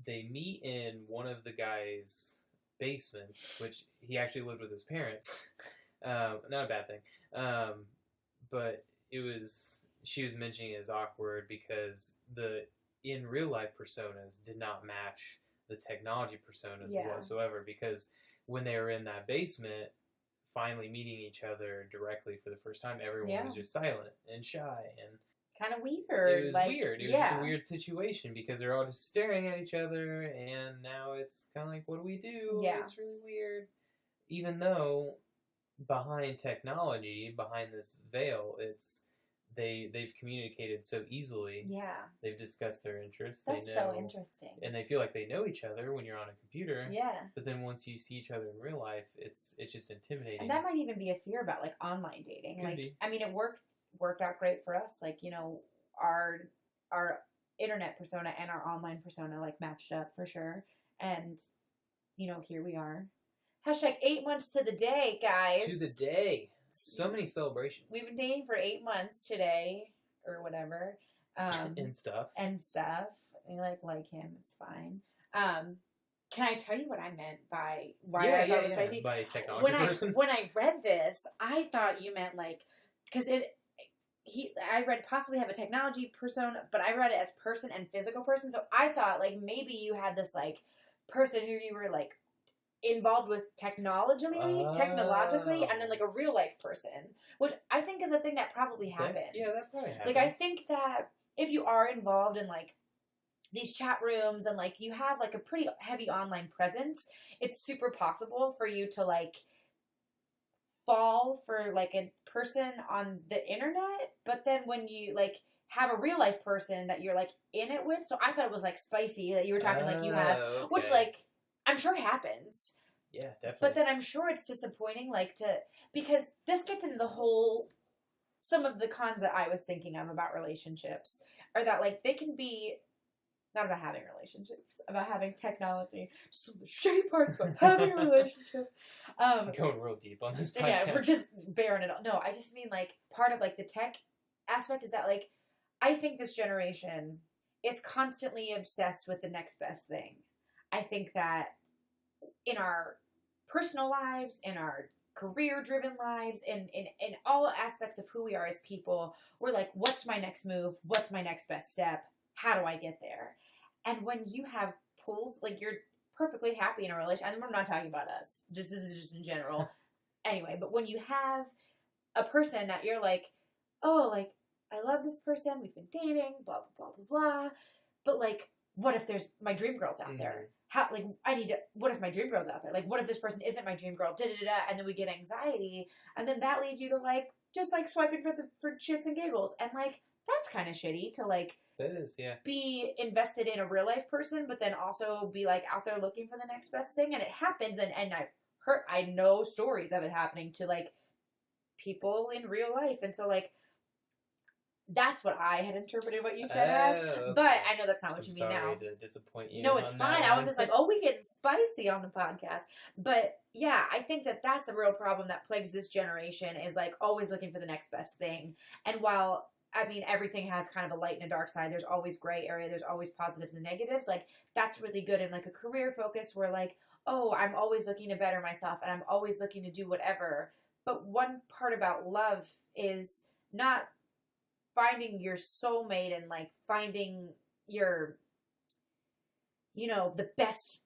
meet in one of the guy's basements, which he actually lived with his parents. Not a bad thing. But she was mentioning it as awkward because the in real life personas did not match the technology personas whatsoever, because when they were in that basement, finally meeting each other directly for the first time, everyone was just silent and shy and kind of weird. It was weird. It was just a weird situation because they're all just staring at each other, and now it's kind of like, what do we do? Yeah. It's really weird. Even though behind technology, behind this veil, they've communicated so easily. Yeah. They've discussed their interests. That's so interesting. And they feel like they know each other when you're on a computer. Yeah. But then once you see each other in real life, it's just intimidating. And that might even be a fear about like online dating. Could be. I mean, it worked out great for us. Like, you know, our internet persona and our online persona like matched up for sure. And, you know, here we are. Hashtag 8 months to the day, guys. To the day. So many celebrations. We've been dating for 8 months today, or whatever. And stuff. I like him. It's fine. Can I tell you what I meant by why I thought it was spicy? By technology person. When I read this, I thought you meant like, because I read possibly have a technology persona, but I read it as person and physical person. So I thought like maybe you had this like person who you were like involved with technologically, and then like a real life person, which I think is a thing that probably happens. Yeah, that probably happens. Like I think that if you are involved in like these chat rooms and like you have like a pretty heavy online presence, it's super possible for you to like fall for like a person on the internet, but then when you like have a real life person that you're like in it with, so I thought it was like spicy that you were talking like you have, which like I'm sure happens. Yeah, definitely. But then I'm sure it's disappointing because this gets into the whole, some of the cons that I was thinking of about relationships are that like they can be not about having relationships, about having technology, just some of the shitty parts about having a relationship. Going real deep on this podcast. Yeah, we're just bearing it all. No, I just mean like part of like the tech aspect is that like I think this generation is constantly obsessed with the next best thing. I think that in our personal lives, in our career-driven lives, in all aspects of who we are as people, we're like, what's my next move? What's my next best step? How do I get there? And when you have pulls, like, you're perfectly happy in a relationship, and we're not talking about us, just this is just in general. Anyway, but when you have a person that you're like, oh, like, I love this person, we've been dating, blah, blah, blah, blah, blah, but, like, what if there's my dream girl's out there? How, like, what if my dream girl's out there? Like, what if this person isn't my dream girl? Da-da-da-da, and then we get anxiety, and then that leads you to, like, just, like, swiping for shits and giggles, and, like, that's kind of shitty to, like, that is, yeah, be invested in a real life person, but then also be, like, out there looking for the next best thing, and it happens, and I know stories of it happening to, like, people in real life, and so, like, that's what I had interpreted what you said as, okay. but I know that's not what you mean now. Sorry to disappoint you. No, it's fine. I was just like, oh, we get spicy on the podcast. But yeah, I think that that's a real problem that plagues this generation is, like, always looking for the next best thing. And while, I mean, everything has kind of a light and a dark side, there's always gray area, there's always positives and negatives. Like, that's really good in, like, a career focus where, like, oh, I'm always looking to better myself and I'm always looking to do whatever. But one part about love is not finding your soulmate and, like, finding your, you know, the best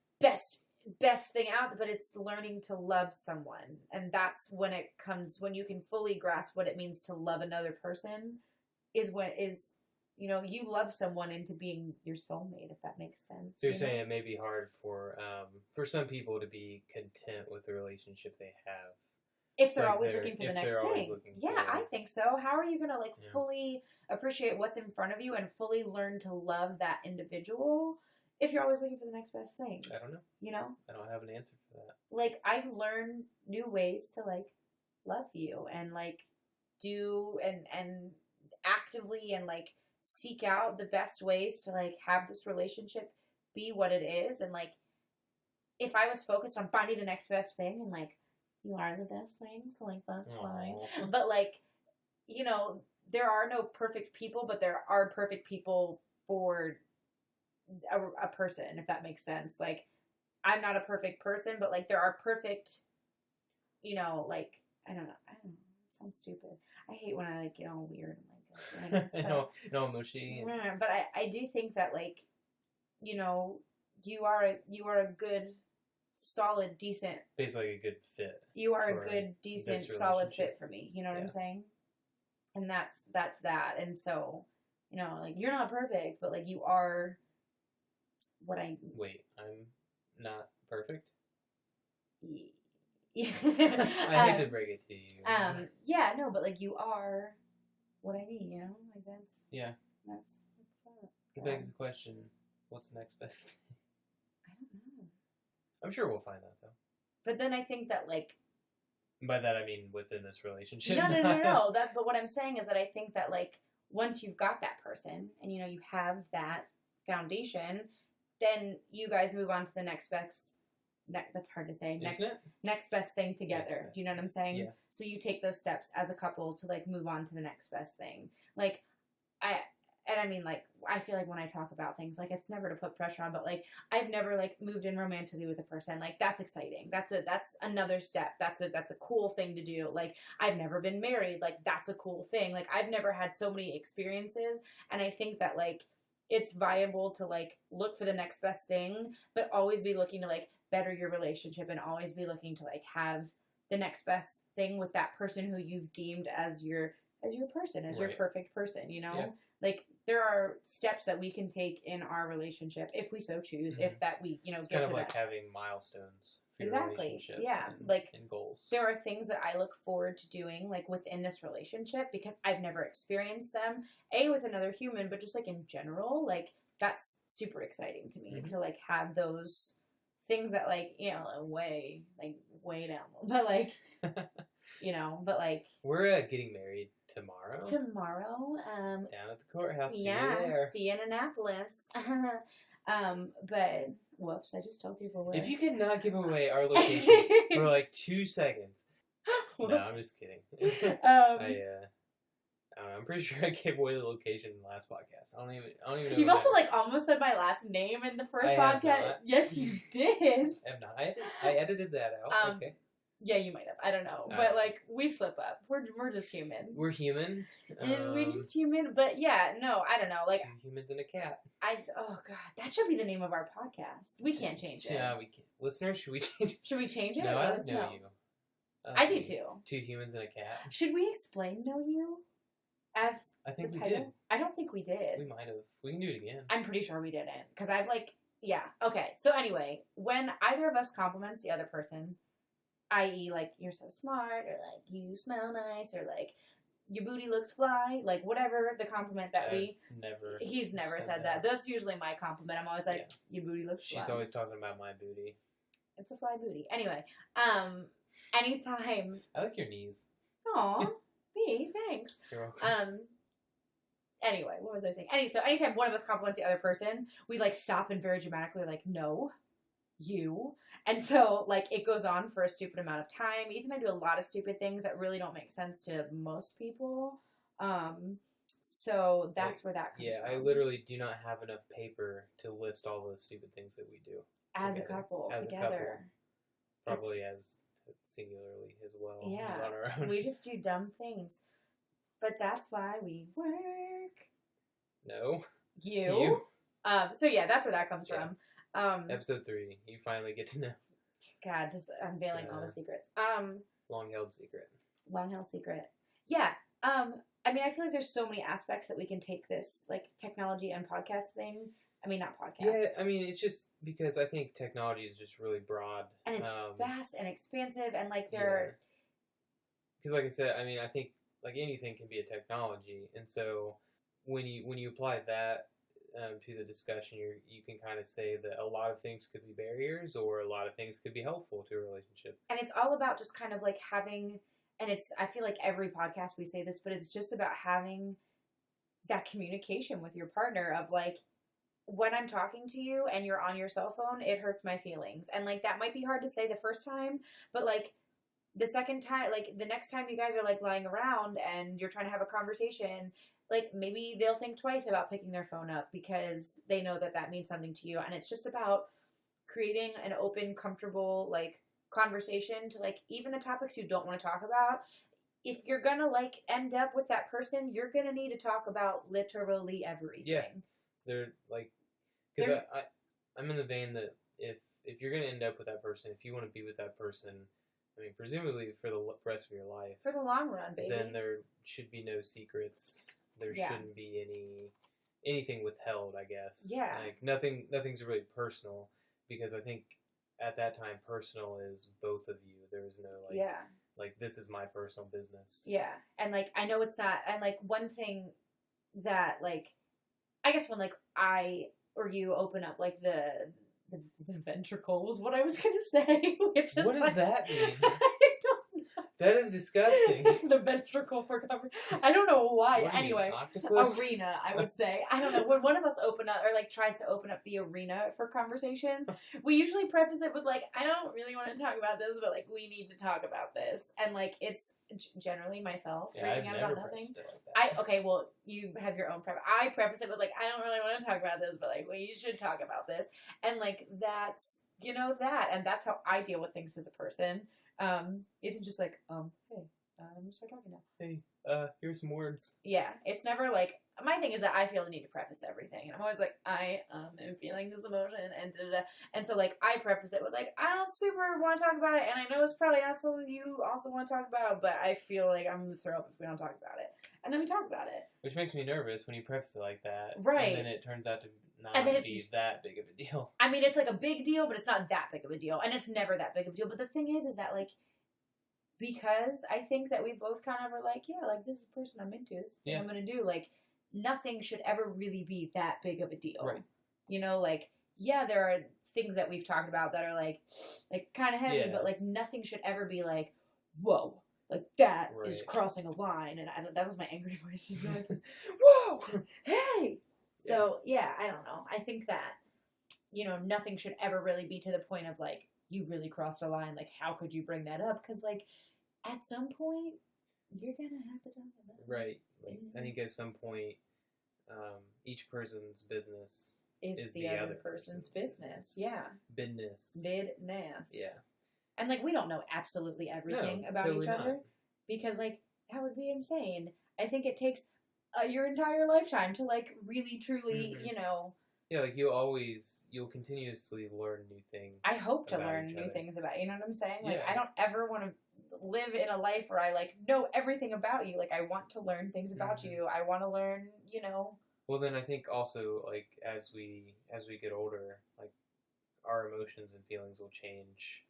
thing out, but it's learning to love someone. And that's when it comes, when you can fully grasp what it means to love another person is you know, you love someone into being your soulmate, if that makes sense. So you're saying it may be hard for some people to be content with the relationship they have. If they're always looking for the next thing. Yeah, for, I think so. How are you going to, like, fully appreciate what's in front of you and fully learn to love that individual if you're always looking for the next best thing? I don't know. You know? I don't have an answer for that. Like, I've learned new ways to, like, love you and, like, do and actively and, like, seek out the best ways to, like, have this relationship be what it is. And, like, if I was focused on finding the next best thing and, like, you are the best thing, so, like, that's fine. But, like, you know, there are no perfect people, but there are perfect people for a person, if that makes sense. Like, I'm not a perfect person, but, like, there are perfect, you know, like, I don't know. It sounds stupid. I hate when I, like, get all weird and, like, no, mushy. But I do think that, like, you know, you are a good, solid, decent. Basically a good fit. You are a good, decent, solid fit for me. You know what I'm saying? And that's that. And so, you know, like, you're not perfect, but, like, you are what I... Wait, I'm not perfect? I hate to break it to you. Yeah, no, but, like, you are what I need, you know? Like, that's... Yeah. That's that. It begs the question, what's the next best thing? I don't know. I'm sure we'll find out, though. But then I think that, like... By that, I mean within this relationship. No. But what I'm saying is that I think that, like, once you've got that person, and, you know, you have that foundation, then you guys move on to the next best... that's hard to say. Next best thing together. Do you know what I'm saying? Yeah. So you take those steps as a couple to, like, move on to the next best thing. Like, I mean, like, I feel like when I talk about things, like, it's never to put pressure on, but, like, I've never, like, moved in romantically with a person. Like, that's exciting. That's another step. That's a cool thing to do. Like, I've never been married. Like, that's a cool thing. Like, I've never had so many experiences, and I think that, like, it's viable to, like, look for the next best thing, but always be looking to, like, better your relationship and always be looking to, like, have the next best thing with that person who you've deemed as your person, as your perfect person, you know? Yeah. Like, there are steps that we can take in our relationship if we so choose, if that we, you know, it's get kind of to like that. having milestones for your relationship. Yeah. And goals. There are things that I look forward to doing, like, within this relationship because I've never experienced them, with another human, but just, like, in general, like, that's super exciting to me to, like, have those things that, like, you know, way down, but, like, you know, but, like, we're getting married tomorrow. Down at the courthouse. Yeah, see you there. See you in Annapolis. But whoops, I just told people where. If you could not give away our location for like 2 seconds. No, I'm just kidding. I'm pretty sure I gave away the location in the last podcast. I don't even know. You've also, like, almost said my last name in the first podcast. Yes, you did. I have not. I edited that out. Okay. Yeah, you might have. I don't know. But, like, we slip up. We're just human. We're human. And we're just human. But, yeah, no, I don't know. Like, 2 humans and a cat. Oh, God. That should be the name of our podcast. We can't change it. Yeah, we can. Listeners, should we change it? Should we change it? No, I don't know you. I do, too. 2 humans and a cat. Should we explain Know You as I think the we title? did. I don't think we did. We might have. We can do it again. I'm pretty sure we didn't. Because I've, like... Yeah. Okay. So, anyway, when either of us compliments the other person... i.e., like, you're so smart, or, like, you smell nice, or, like, your booty looks fly, like, whatever the compliment that He's never said that. That's usually my compliment. I'm always like, your booty looks fly. She's always talking about my booty. It's a fly booty. Anyway, anytime... I like your knees. Aw, me, thanks. You're welcome. Anyway, what was I saying? So anytime one of us compliments the other person, we, like, stop and very dramatically, like, no, you... And so, like, it goes on for a stupid amount of time. Ethan and I do a lot of stupid things that really don't make sense to most people. So that's where that comes from. Yeah, I literally do not have enough paper to list all the stupid things that we do. As together. A couple, together. Probably as singularly as well. Yeah, on our own. We just do dumb things. But that's why we work. No. You. So, yeah, that's where that comes from. Episode 3, you finally get to know. God, just unveiling all the secrets. Long-held secret. Long-held secret. Yeah. I mean, I feel like there's so many aspects that we can take this, like, technology and podcast thing. I mean, not podcast. Yeah, I mean, it's just because I think technology is just really broad. And it's vast and expansive, and, like, there... Because, like I said, I mean, I think, like, anything can be a technology. And so, when you apply that to the discussion, you can kind of say that a lot of things could be barriers, or a lot of things could be helpful to a relationship. And it's all about just kind of like having, and I feel like every podcast we say this, but it's just about having that communication with your partner of like, when I'm talking to you and you're on your cell phone, it hurts my feelings. And like, that might be hard to say the first time, but like the second time, like the next time you guys are like lying around and you're trying to have a conversation, like, maybe they'll think twice about picking their phone up because they know that that means something to you. And it's just about creating an open, comfortable, like, conversation to, like, even the topics you don't want to talk about. If you're going to, like, end up with that person, you're going to need to talk about literally everything. Yeah. They're, like, because I'm in the vein that if you're going to end up with that person, if you want to be with that person, I mean, presumably for the rest of your life. For the long run, baby. Then there should be no secrets. There shouldn't be anything withheld, I guess. Yeah. Like, nothing's really personal, because I think at that time, personal is both of you. There's no, like, like, this is my personal business. Yeah. And, like, I know it's not, and, like, one thing that, like, I guess when, like, I or you open up, like, the ventricles, what I was going to say. Which is what does like, that mean? I don't know. That is disgusting. The ventricle for cover. I don't know why. What, anyway, octopus? Arena, I would say. I don't know. When one of us open up or like tries to open up the arena for conversation, we usually preface it with like, I don't really want to talk about this, but like we need to talk about this. And like it's generally myself freaking out about nothing. Okay, well you have your own preface. I preface it with like, I don't really want to talk about this, but like we should talk about this. And like that's that, and that's how I deal with things as a person. It's just like, hey, I'm gonna start talking now. Hey, here's some words. Yeah, it's never like, my thing is that I feel the need to preface everything, and I'm always like, I am feeling this emotion, and da-da-da. And so like, I preface it with like, I don't super want to talk about it, and I know it's probably not something you also want to talk about, but I feel like I'm gonna throw up if we don't talk about it. And then we talk about it. Which makes me nervous when you preface it like that. Right. And then it turns out to not be that big of a deal. I mean, it's like a big deal, but it's not that big of a deal. And it's never that big of a deal. But the thing is that, like, because I think that we both kind of are like, yeah, like, this is the person I'm into. This is the thing I'm going to do. Like, nothing should ever really be that big of a deal. Right. You know, like, yeah, there are things that we've talked about that are, like kind of heavy, but, like, nothing should ever be like, whoa. Like, that is crossing a line. And that was my angry voice. You'd be like, whoa, hey. So, yeah, I don't know. I think that, nothing should ever really be to the point of, like, you really crossed a line. Like, how could you bring that up? Because, like, at some point, you're going to have to talk about it. Right. Like, I think at some point, each person's business is the other person's business. Yeah. Business. Business. Yeah. And, like, we don't know absolutely everything about totally each other. not. Because, like, that would be insane. I think it takes your entire lifetime to, like, really, truly, Mhm. you know... Yeah, like, you'll continuously learn new things. I hope to about learn each new other. things about you. You know what I'm saying? Like, Yeah. I don't ever want to live in a life where I, like, know everything about you. Like, I want to learn things about Mhm. you. I want to learn, you know... Well, then I think also, like, as we get older, like, our emotions and feelings will change.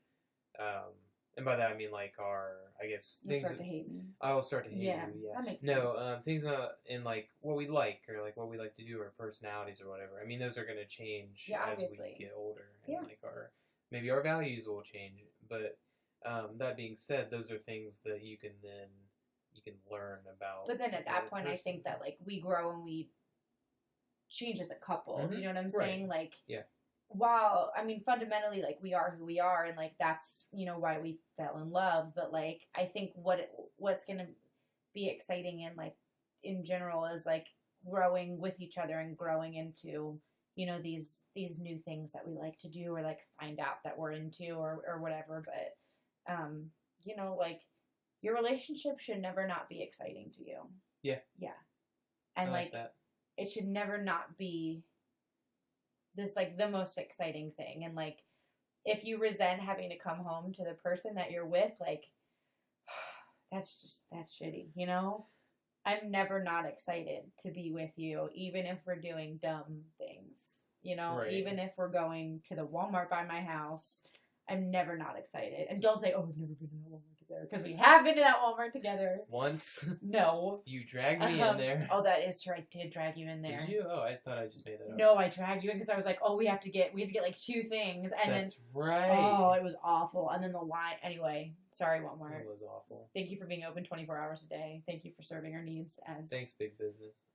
And by that I mean, like, I guess You things. start to hate me. I will start to hate Yeah, you. Yeah. that makes No, sense. things in, like, what we like, or like what we like to do, our personalities or whatever. I mean, those are gonna change Yeah, as we obviously. get older, and Yeah. like maybe our values will change. But that being said, those are things that you can learn about. But then at the that other point, I person. think that, like, we grow and we change as a couple. Mhm. Do you know what I'm Right. saying? Like, Yeah. while, I mean, fundamentally, like, we are who we are, and, like, that's, you know, why we fell in love. But, like, I think what's going to be exciting and, like, in general is, like, growing with each other and growing into, you know, these new things that we like to do, or, like, find out that we're into, or whatever. But, you know, like, your relationship should never not be exciting to you. Yeah. Yeah. And, I like that. It should never not be this, like, the most exciting thing. And, like, if you resent having to come home to the person that you're with, like, that's shitty, you know? I'm never not excited to be with you, even if we're doing dumb things, you know? Right. Even if we're going to the Walmart by my house, I'm never not excited. And don't say, oh, we've never been to that Walmart together, because we have been to that Walmart together. Once. No. You dragged me in there. Oh, that is true. I did drag you in there. Did you? Oh, I thought I just made that up. No, I dragged you in because I was like, oh, we have to get like 2 things, and That's then right. oh, it was awful. And then the line. Anyway, sorry, Walmart. It was awful. Thank you for being open 24 hours a day. Thank you for serving our needs as. Thanks, big business.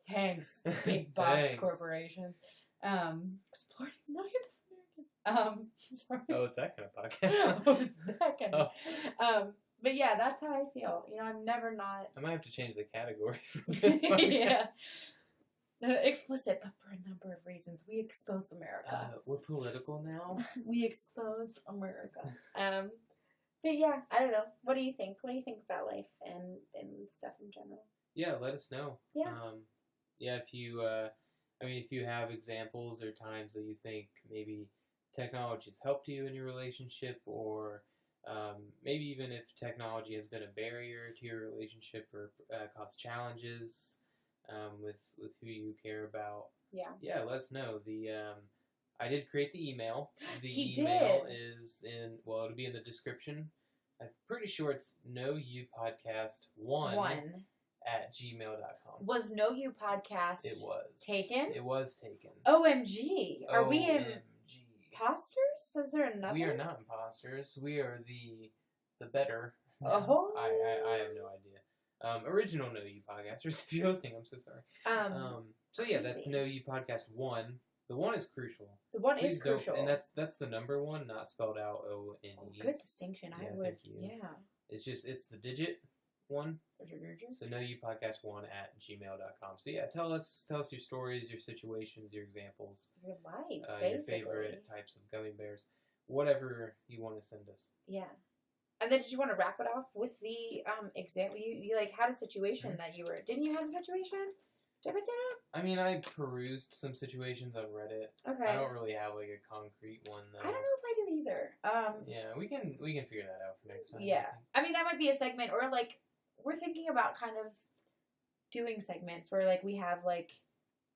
Thanks, big box Thanks. corporations. Exploiting millions of Americans. Sorry. Oh, it's that kind of podcast. Oh, it's that kind of. Oh. But yeah, that's how I feel. You know, I'm never not. I might have to change the category for this podcast. Yeah. Explicit, but for a number of reasons. We expose America. We're political now. We expose America. But yeah, I don't know. What do you think? What do you think about life and stuff in general? Yeah, let us know. Yeah. Yeah, if you, if you have examples or times that you think maybe technology has helped you in your relationship, or maybe even if technology has been a barrier to your relationship or caused challenges with who you care about. Yeah, let us know. I did create the email. The email is it'll be in the description. I'm pretty sure it's knowoupodcast1 at gmail.com. Was Know You Podcast It was taken? It was taken. OMG. Are we OMG. imposters? Is there another? We are not imposters. We are the better. Oh. I have no idea. Original Know You Podcasters, if you're listening, I'm so sorry. So yeah, that's Know You Podcast 1. The 1 is crucial. The 1 is crucial. And that's the number 1, not spelled out O-N-E. Oh, good distinction. Yeah, I would. thank you. Yeah. It's the digit 1. So knowoupodcast1 at gmail.com. So yeah, tell us your stories, your situations, your examples. Your lives, your basically. favorite types of gummy bears. Whatever you want to send us. Yeah. And then did you want to wrap it off with the example? You like had a situation that you were... Didn't you have a situation? Did I make that up? I mean, I perused some situations on Reddit. Okay. I don't really have like a concrete one though. I don't know if I do either. Yeah, we can figure that out for next time. Yeah. I mean, that might be a segment, or like we're thinking about kind of doing segments where like we have like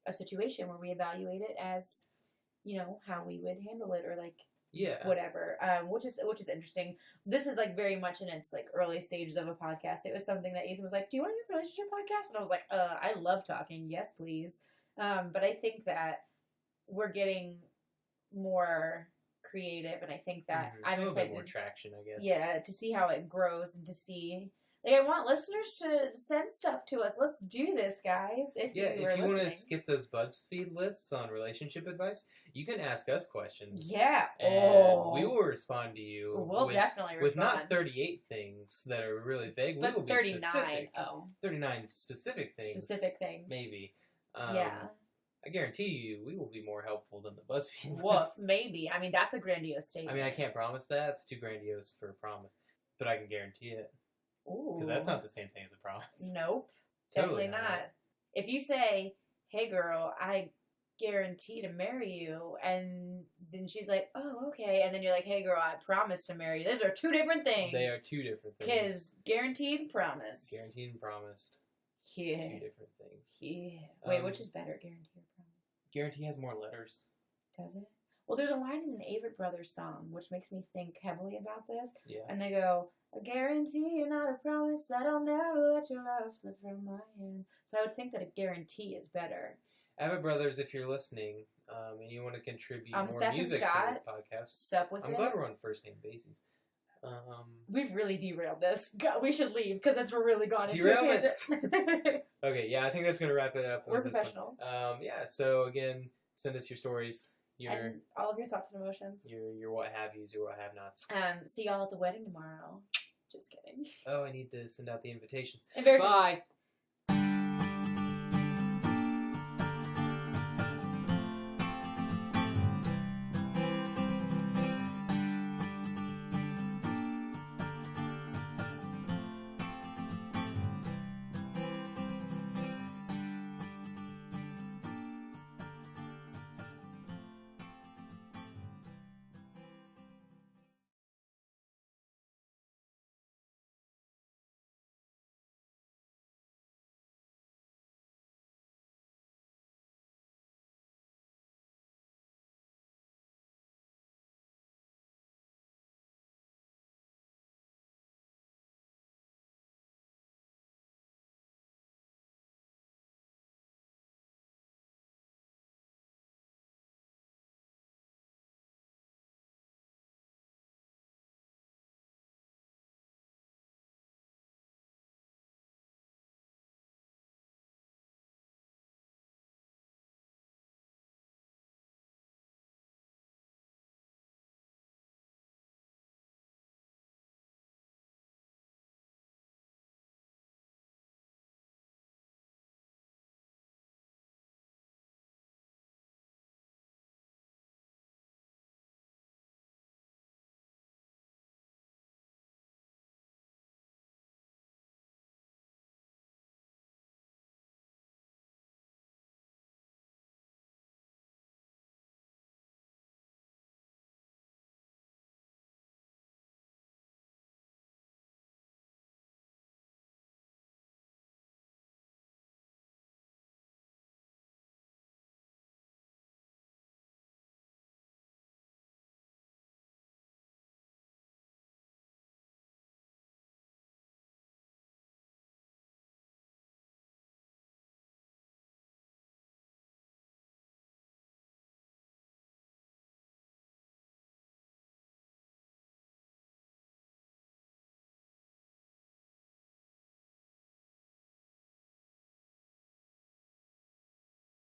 a situation where we evaluate it as, you know, how we would handle it, or like whatever. Which is interesting. This is like very much in its like early stages of a podcast. It was something that Ethan was like, "Do you want to do a relationship podcast?" And I was like, I love talking. Yes, please. But I think that we're getting more creative, and I think that I'm excited. More traction, I guess. Yeah, to see how it grows and to see. Like, I want listeners to send stuff to us. Let's do this, guys. If you want to skip those Buzzfeed lists on relationship advice, you can ask us questions. Yeah. And we will respond to you. We'll definitely respond. With not 38 things that are really vague. But we will 39. Be specific. Oh. 39 specific things. Specific things. Maybe. Yeah. I guarantee you, we will be more helpful than the BuzzFeed Well, lists. maybe. I mean, that's a grandiose I statement. mean, I can't promise that. It's too grandiose for a promise. But I can guarantee it. Ooh. Because that's not the same thing as a promise. Nope. Totally Definitely not. If you say, hey, girl, I guarantee to marry you, and then she's like, oh, okay, and then you're like, hey, girl, I promise to marry you. Those are two different things. They are two different things. Because guaranteed and promise. Guaranteed and promised. Yeah. Two different things. Yeah. Wait, which is better, guarantee or promise? Guarantee has more letters. Does it? Well, there's a line in an Avett Brothers song which makes me think heavily about this. Yeah. And they go, a guarantee and not a promise that I'll never let your love slip from my hand. So I would think that a guarantee is better. Avett Brothers, if you're listening and you want to contribute more Seth music to this podcast, Sup with I'm it? glad we're on first name basis. We've really derailed this. God, we should leave because that's really gone into Derailments. a tangent. Okay, yeah, I think that's going to wrap it up. We're with this one. professionals. Yeah, so again, send us your stories, And all of your thoughts and emotions. your what have yous, your what have nots. See y'all at the wedding tomorrow. Just kidding. Oh, I need to send out the invitations. Embarrassing. Bye.